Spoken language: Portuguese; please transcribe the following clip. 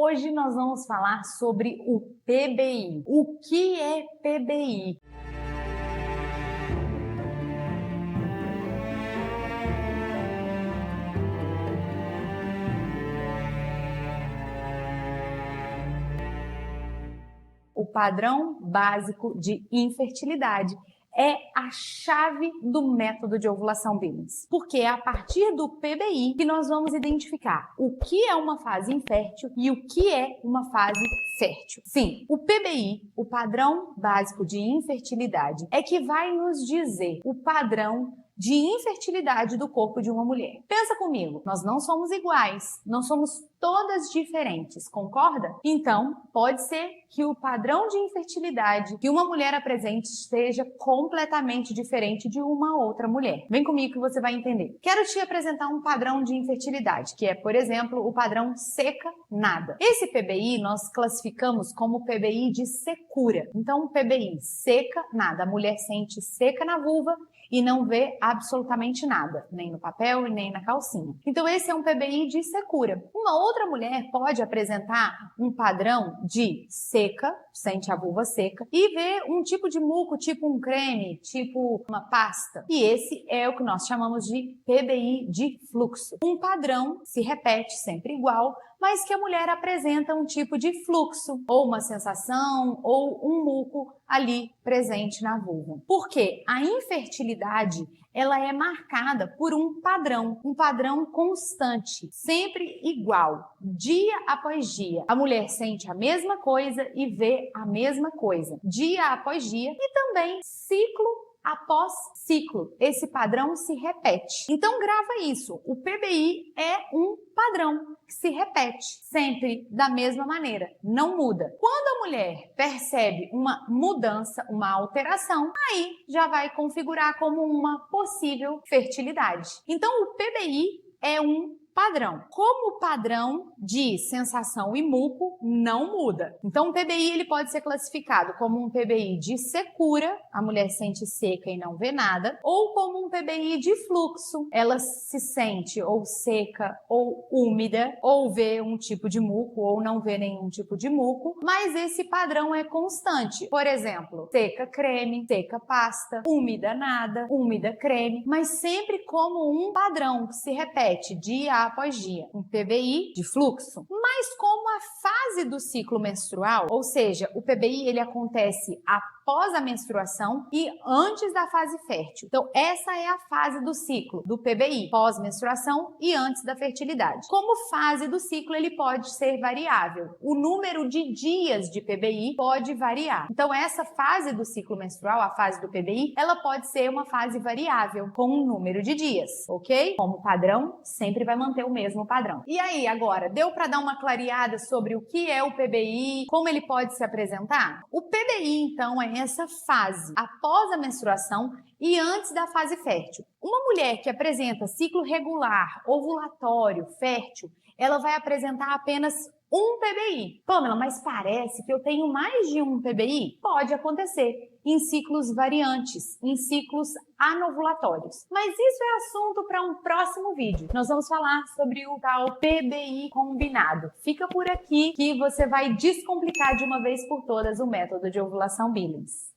Hoje nós vamos falar sobre o PBI. O que é PBI? O padrão básico de infertilidade é a chave do método de ovulação Billings, porque é a partir do PBI que nós vamos identificar o que é uma fase infértil e o que é uma fase fértil. Sim, o PBI, o padrão básico de infertilidade, é que vai nos dizer o padrão de infertilidade do corpo de uma mulher. Pensa comigo, nós não somos iguais, não somos todas diferentes, concorda? Então, pode ser que o padrão de infertilidade que uma mulher apresente esteja completamente diferente de uma outra mulher. Vem comigo que você vai entender. Quero te apresentar um padrão de infertilidade, que é, por exemplo, o padrão seca-nada. Esse PBI nós classificamos como PBI de secura. Então, PBI seca-nada. A mulher sente seca na vulva e não vê absolutamente nada, nem no papel e nem na calcinha. Então esse é um PBI de secura. Uma outra mulher pode apresentar um padrão de seca, sente a vulva seca, e vê um tipo de muco, tipo um creme, tipo uma pasta. E esse é o que nós chamamos de PBI de fluxo. Um padrão se repete sempre igual, mas que a mulher apresenta um tipo de fluxo, ou uma sensação, ou um muco ali presente na vulva. Porque a infertilidade, ela é marcada por um padrão constante, sempre igual, dia após dia. A mulher sente a mesma coisa e vê a mesma coisa, dia após dia, e também ciclo após ciclo. Esse padrão se repete. Então grava isso. O PBI é um padrão que se repete sempre da mesma maneira, não muda. Quando a mulher percebe uma mudança, uma alteração, aí já vai configurar como uma possível fertilidade. Então o PBI é um padrão. Como o padrão de sensação e muco não muda. Então, o PBI ele pode ser classificado como um PBI de secura, a mulher sente seca e não vê nada, ou como um PBI de fluxo, ela se sente ou seca ou úmida, ou vê um tipo de muco ou não vê nenhum tipo de muco, mas esse padrão é constante. Por exemplo, seca creme, seca pasta, úmida nada, úmida creme, mas sempre como um padrão que se repete dia após dia, um PBI de fluxo. Mas como a fase do ciclo menstrual, ou seja, o PBI ele acontece após a menstruação e antes da fase fértil. Então, essa é a fase do ciclo do PBI, pós-menstruação e antes da fertilidade. Como fase do ciclo, ele pode ser variável. O número de dias de PBI pode variar. Então, essa fase do ciclo menstrual, a fase do PBI, ela pode ser uma fase variável com um número de dias, ok? Como padrão, sempre vai manter o mesmo padrão. E aí, agora, deu para dar uma clareada sobre o que é o PBI, como ele pode se apresentar? O PBI, então, é essa fase após a menstruação e antes da fase fértil. Uma mulher que apresenta ciclo regular, ovulatório, fértil, ela vai apresentar apenas um PBI. Pamela, mas parece que eu tenho mais de um PBI? Pode acontecer em ciclos variantes, em ciclos anovulatórios. Mas isso é assunto para um próximo vídeo. Nós vamos falar sobre o tal PBI combinado. Fica por aqui que você vai descomplicar de uma vez por todas o método de ovulação Billings.